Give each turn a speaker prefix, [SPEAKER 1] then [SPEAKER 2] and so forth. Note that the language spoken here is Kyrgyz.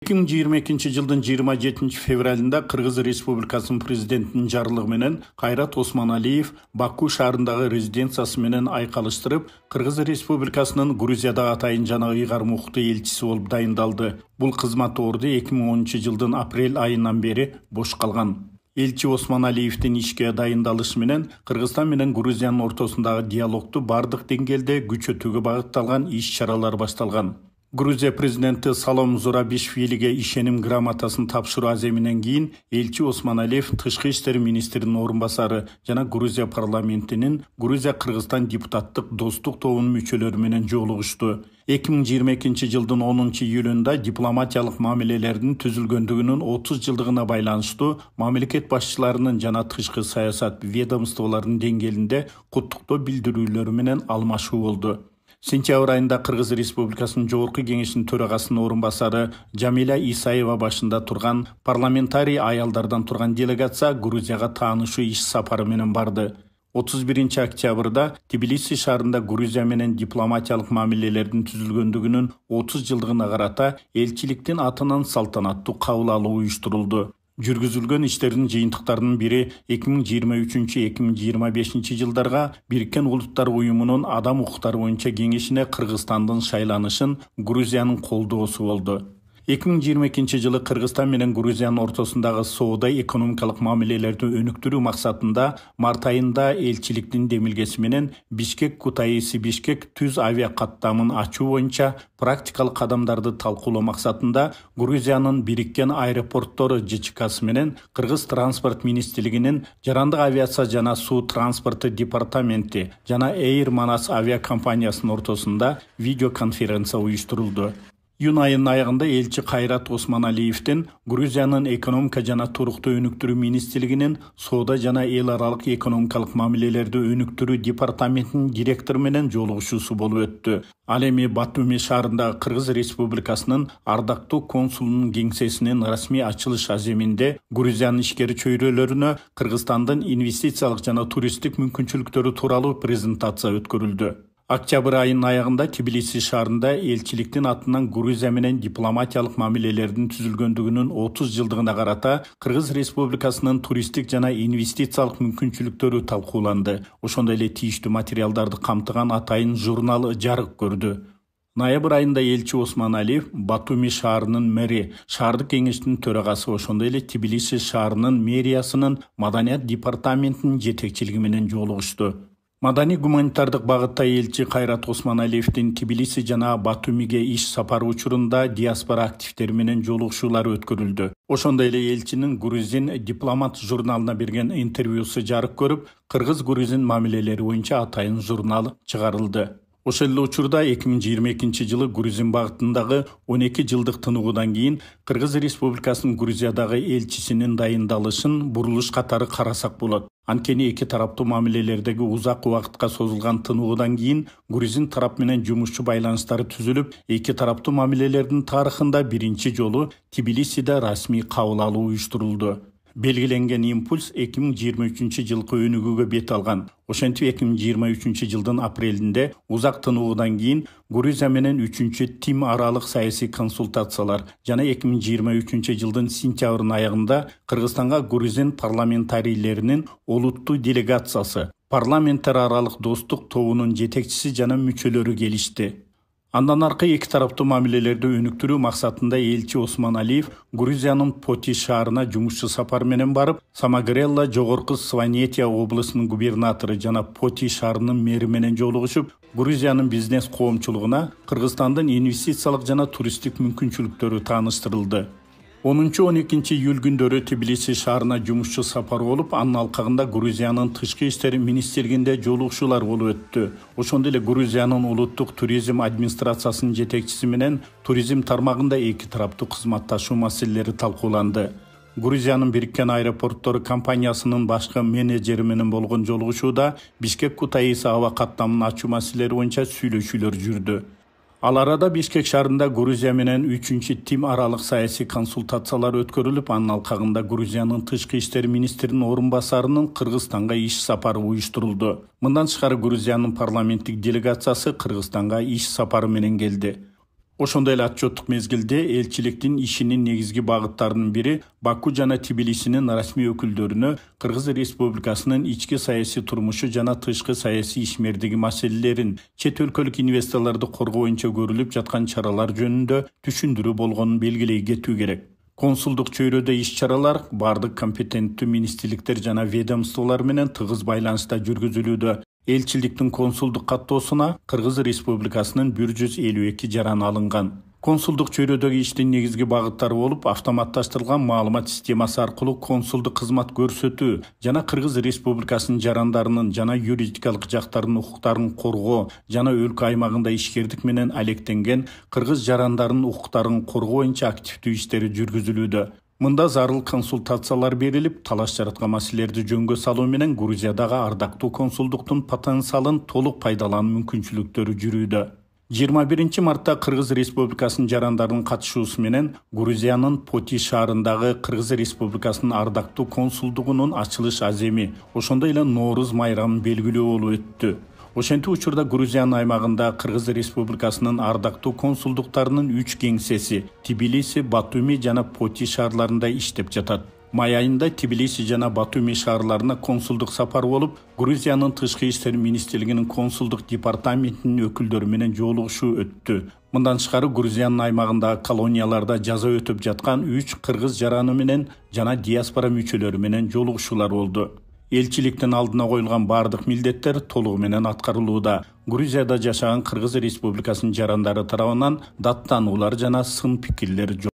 [SPEAKER 1] 2022 жылдын 27 февралында Кыргыз Республикасынын президентинин жарлыгы менен Кайрат Осмоналиев Баку шаарындагы резиденциясы менен айкалыштырып, Кыргыз Республикасынын Грузиядагы атайын жана ыйгар мукуктуу элчиси болуп дайындалды. Бул кызмат орду 2010 жылдын апрель айынан бери бош калган. Элчи Осмоналиевдин ишке дайындалышы менен Кыргызстан менен Грузиянын ортосундагы диалогду бардык деңгээлде күчөтүүгө багытталган иш-чаралар башталган. Грузия президенти Салом Зурабишвилиге ишеним грамотасын тапшыруу аземинен кийин элчи Осмоналиев тышкы иштер министринин орун басары жана Грузия парламентинин Грузия-Кыргызстан депутаттык достук тобунун мүчөлөрү менен жолугушту. 2022 жылдын 10 июлунда дипломатиялык мамилелердин түзүлгөндүгүнүн 30 жылдыгына байланыштуу мамлекет башчыларынын жана тышкы саясат ведомстволорунун деңгээлинде куттуктоо билдирүүлөрү менен алмашуу болду. Сентябрь айында Кыргыз Республикасынын Жогорку кеңешинин төрагасынын орун басары Жамиля Исаева башында турган парламентарий аялдардан турган делегация Грузияга таанышуу иш сапары менен барды. 31 октябрда Тбилиси шаарында Грузия менен дипломатиялык мамилелердин түзүлгөндүгүнүн 30 жылдыгына карата элчиликтин атынан салтанаттуу кабыл алуу уюштурулду. Жүргүзүлгөн иштердин жыйынтыктарынын бири 2023-2025 жылдарга Бириккен Улуттар Уюмунун адам укуктары боюнча кеңешине Кыргызстандын шайланышын Грузиянын колдоосу болду. 2022 жылы Кыргызстан менен Грузиянын ортосундагы соода экономикалык мамилелерди өнүктүрүү максатында март айында элчиликтин демилгеси менен Бишкек-Кутаиси-Бишкек түз авиа каттамын ачуу боюнча практикалык кадамдарды талкуулоо максатында Грузиянын Бириккен аэропорттору ЖЧКсы менен Кыргыз транспорт министрлигинин жарандык авиация жана суу транспорты департаменти жана Эйр Манас авиакомпаниясынын ортосунда видеоконференция уюштурулду. Июнь айынын аягында элчи Кайрат Осмоналиевдин Грузиянын экономика жана туруктуу өнүктүрүү министрлигинин соода жана эл аралык экономикалык мамилелерди өнүктүрүү департаментинин директору менен жолугушуусу болуп өттү. Ал эми Батуми шаарындагы Кыргыз Республикасынын ардактуу консулунун кеңсесинин расмий ачылыш аземинде Грузиянын ишкер чөйрөлөрүнө Кыргызстандын инвестициялык жана туристтик мүмкүнчүлүктөрү тууралуу презентация өткөрүлдү. Октябрь айынын аягында Тбилиси шаарында элчиликтин атынан Грузия менен дипломатиялык мамилелердин түзүлгөндүгүнүн 30 жылдыгына карата Кыргыз Республикасынын туристтик жана инвестициялык мүмкүнчүлүктөрү талкууланды. Ошондой эле тийиштүү материалдарды камтыган атайын журнал жарык көрдү. Ноябрь айында элчи Осмоналиев Батуми шаарынын мэри, шаардык кеңештин төрагасы, ошондой эле Тбилиси шаарынын мэриясынын маданият департаментинин жетекчилиги менен жолугушту. Маданий гуманитардык багытта элчи Кайрат Осмоналиевдин Тбилиси жана Батумиге иш сапары учурунда диаспора активдери менен жолугушуулар өткөрүлдү. Ошондой эле элчинин Грузин дипломат журналына берген интервьюсу жарык көрүп, Кыргыз-Грузин мамилелери боюнча атайын журнал чыгарылды. Ошол эле учурда 2022 жылы Грузин багытындагы 12 жылдык тыныгуудан кийин Кыргыз Республикасынын Грузиядагы элчисинин дайындалышын бурулуш катары карасак болот. Анткени эки тараптуу мамилелердеги узак убакытка созулган тыныгуудан кийин Грузин тарап менен жумушчу байланыштары түзүлүп, эки тараптуу мамилелердин тарыхында биринчи жолу Тбилисиде расмий кабыл алуу уюштурулду. Белгиленген импульс 2023 жылкы өнүгүүгө бет алган. Ошентип 2023 жылдын апрелинде узак тыныгуудан кийин Грузия менен 3-тим аралык саясий консультациялар жана 2023 жылдын сентябрынын аягында Кыргызстанга Грузин парламентарийлеринин олуттуу делегациясы, парламенттер аралык достук тобунун жетекчиси жана мүчөлөрү келишти. Андан аркы эки тараптуу мамилелерди өнүктүрүү максатында элчи Осмоналиев Грузиянын Поти шаарына жумушчу сапар менен барып, Самогрелла Жогорку Сванетия облусунун губернатору жана Поти шаарынын мэри менен жолугушуп, Грузиянын бизнес коомчулугуна Кыргызстандын инвестициялык жана туристтик мүмкүнчүлүктөрү тааныштырылды. 10-12 июль күндөрү Тбилиси шаарына жумушчу сапар болуп, анын алкагында Грузиянын тышкы иштер министрлигинде жолугушуулар болуп өттү. Ошондой эле Грузиянын улуттук туризм администрациясынын жетекчиси менен туризм тармагында эки тараптуу кызматташуу маселелери талкууланды. Грузиянын Бириккен аэропорттору компаниясынын башкы менеджери менен болгон жолугушууда Бишкек-Кутаиси аба каттамын ачуу маселелери боюнча сүйлөшүүлөр жүрдү. Ал арада Бишкек шаарында Грузия менен 3-тим аралык саясий консультациялар өткөрүлүп, анын алкагында Грузиянын тышкы иштер министринин орун басарынын Кыргызстанга иш сапары уюштурулду. Мындан тышкары Грузиянын парламенттик делегациясы Кыргызстанга иш сапары менен келди. Ошондой эле отчеттук мезгилде элчиликтин ишинин негизги багыттарынын бири Баку жана Тбилисинин расмий өкүлдөрүнө Кыргыз Республикасынын ички саясий турмушу жана тышкы саясий ишмердиги маселелерин, чет өлкөлүк инвесторлорду коргоо боюнча көрүлүп жаткан чаралар жөнүндө түшүндүрүү болгонун белгилей кетүү керек. Консулдук чөйрөдө иш-чаралар бардык компетенттүү министрликтер жана ведомстволор менен тыгыз байланышта жүргүзүлүүдө. Элчиликтин консулдук каттоосуна Кыргыз Республикасынын 152 жаран алынган. Консулдук чөйрөдөгү иштин негизги багыттары болуп, автоматташтырылган маалымат системасы аркылуу консулдук кызмат көрсөтүү жана Кыргыз Республикасынын жарандарынын жана юридикалык жактарынын укуктарын коргоо жана өлкө аймагында ишкердик менен алектенген кыргыз жарандарынын укуктарын коргоо боюнча активдүү иштери жүргүзүлүүдө. Мында зарыл консультациялар берилип, талаш жараткан маселелерди жөнгө салуу менен Грузиядагы ардактуу консулдуктун потенциалын толук пайдалануу мүмкүнчүлүктөрү жүрүүдө. 21 мартта Кыргыз Республикасынын жарандарынын катышуусу менен Грузиянын Поти шаарындагы Кыргыз Республикасынын ардактуу консулдугунун ачылыш аземи, ошондой эле Нооруз майрамын белгилөө болуп өттү. Ошентип учурда Грузиянын аймагында Кыргыз Республикасынын ардактуу консулдуктарынын 3 кеңсеси Тбилиси, Батуми жана Поти шаарларында иштеп жатат. Май айында Тбилиси жана Батуми шаарларына консулдук сапар болуп, Грузиянын тышкы иштер министрлигинин консулдук департаментинин өкүлдөрү менен жолугушуу өттү. Мындан тышкары Грузиянын аймагындагы колонияларда жаза өтүп жаткан 3 кыргыз жараны менен жана диаспора мүчөлөрү менен жолугушуулар болду. Элчиликтин алдына коюлган бардык милдеттер толугу менен аткарылууда. Грузияда жашаган Кыргыз Республикасынын жарандары тарабынан даттануулар жана сын пикирлер